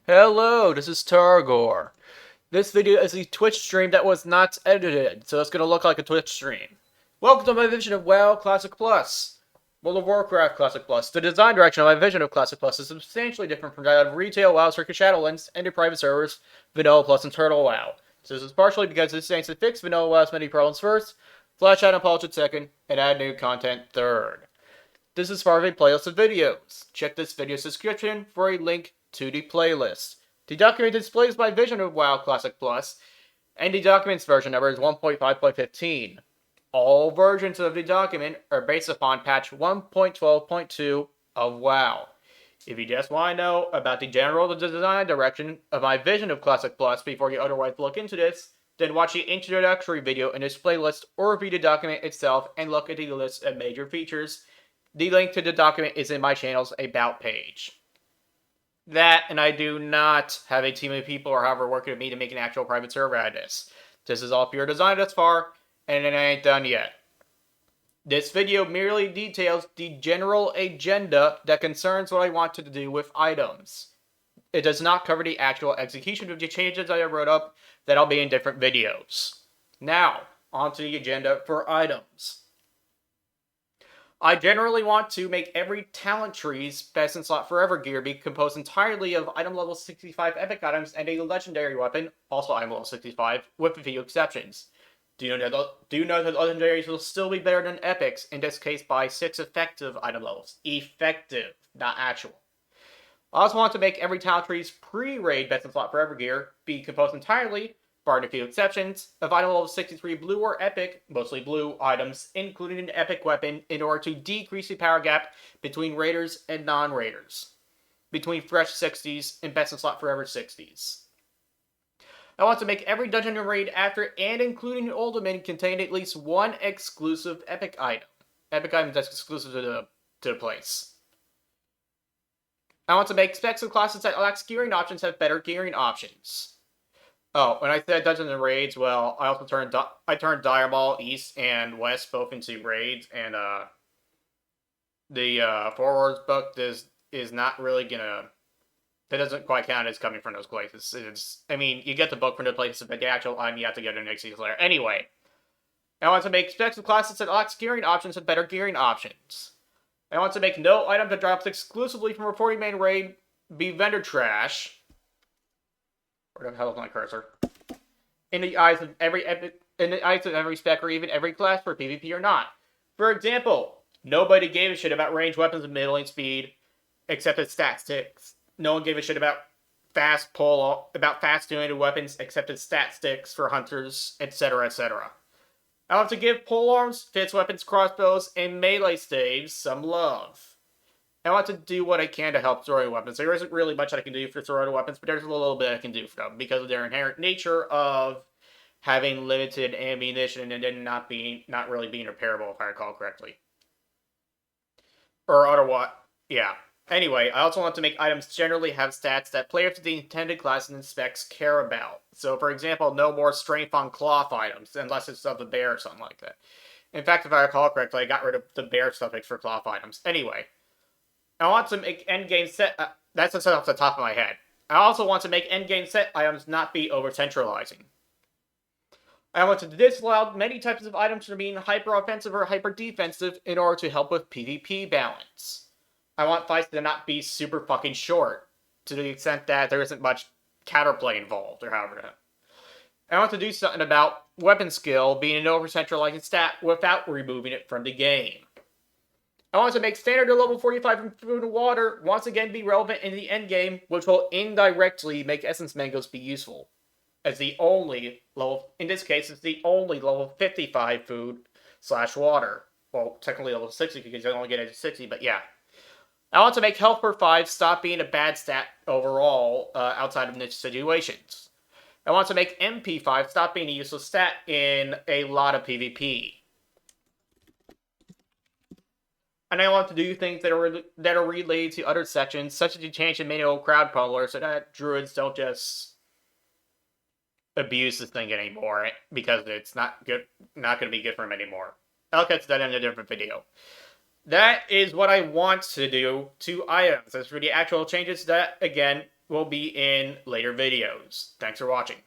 Hello, this is Tarregor. This video is a Twitch stream that was not edited, so it's going to look like a Twitch stream. Welcome to my vision of WoW Classic Plus. World of Warcraft Classic Plus. The design direction of my vision of Classic Plus is substantially different from that of retail WoW, Circuit Shadowlands, and private servers, Vanilla Plus, and Turtle WoW. So this is partially because this aims to fix Vanilla WoW's many problems first, flash out and polish it second, and add new content third. This is part of a playlist of videos. Check this video's description for a link to the playlist. The document displays my vision of WoW Classic Plus, and the document's version number is 1.5.15. All versions of the document are based upon patch 1.12.2 of WoW. If you just want to know about the general design direction of my vision of Classic Plus before you otherwise look into this, then watch the introductory video in this playlist or read the document itself and look at the list of major features. The link to the document is in my channel's About page. That, and I do not have a team of people or however working with me to make an actual private server out of this. This is all pure design thus far, and it ain't done yet. This video merely details the general agenda that concerns what I want to do with items. It does not cover the actual execution of the changes I wrote up that'll be in different videos. Now, onto the agenda for items. I generally want to make every talent tree's best in slot forever gear be composed entirely of item level 65 epic items and a legendary weapon, also item level 65, with a few exceptions. Do you know that legendaries will still be better than epics, in this case by 6 effective item levels. Effective, not actual. I also want to make every talent tree's pre-raid best in slot forever gear be composed entirely, barring a few exceptions, of item level 63 blue or epic, mostly blue, items, including an epic weapon, in order to decrease the power gap between raiders and non-raiders, between fresh 60s and best in slot forever 60s. I want to make every dungeon and raid after and including Ultimate contain at least one exclusive epic item. Epic item that's exclusive to the place. I want to make specs of classes that lack gearing options have better gearing options. Oh, when I said dungeons and raids, well, I also turned Direball East and West both into raids, and the Forwards book is not really gonna. That doesn't quite count as coming from those places. I mean, you get the book from the places, but the actual item you have to get in Nixie's Lair. Anyway, I want to make specs of classes that lack gearing options and better gearing options. I want to make no item that drops exclusively from reporting main raid be vendor trash. Where the hell is my cursor? In the eyes of every spec or even every class for PvP or not. For example, nobody gave a shit about ranged weapons and middling speed, except as stat sticks. No one gave a shit about fast doing weapons, except as stat sticks for hunters, etc., etc. I want to give polearms, fixed weapons, crossbows, and melee staves some love. I want to do what I can to help throwing weapons. There isn't really much I can do for throwing weapons, but there's a little bit I can do for them because of their inherent nature of having limited ammunition and then not really being repairable, if I recall correctly. Or otherwise, yeah. Anyway, I also want to make items generally have stats that players of the intended classes and specs care about. So, for example, no more strength on cloth items, unless it's of the bear or something like that. In fact, if I recall correctly, I got rid of the bear suffix for cloth items. Anyway, I want to make endgame set. That's just off the top of my head. I also want to make endgame set items not be over-centralizing. I want to disallow many types of items from being hyper-offensive or hyper-defensive in order to help with PvP balance. I want fights to not be super fucking short, to the extent that there isn't much counterplay involved, or however. I want to do something about weapon skill being an over-centralizing stat without removing it from the game. I want to make standard to level 45 from food and water once again be relevant in the endgame, which will indirectly make essence mangoes be useful. As the only level, in this case, it's the only level 55 food/water. Well, technically level 60 because you only get it to 60, but yeah. I want to make health per 5 stop being a bad stat overall outside of niche situations. I want to make MP5 stop being a useless stat in a lot of PvP. And I want to do things that are related to other sections, such as to change the manual crowd pummeler so that druids don't just abuse this thing anymore because it's not going to be good for them anymore. I'll catch that in a different video. That is what I want to do to items. As for the actual changes, that, again, will be in later videos. Thanks for watching.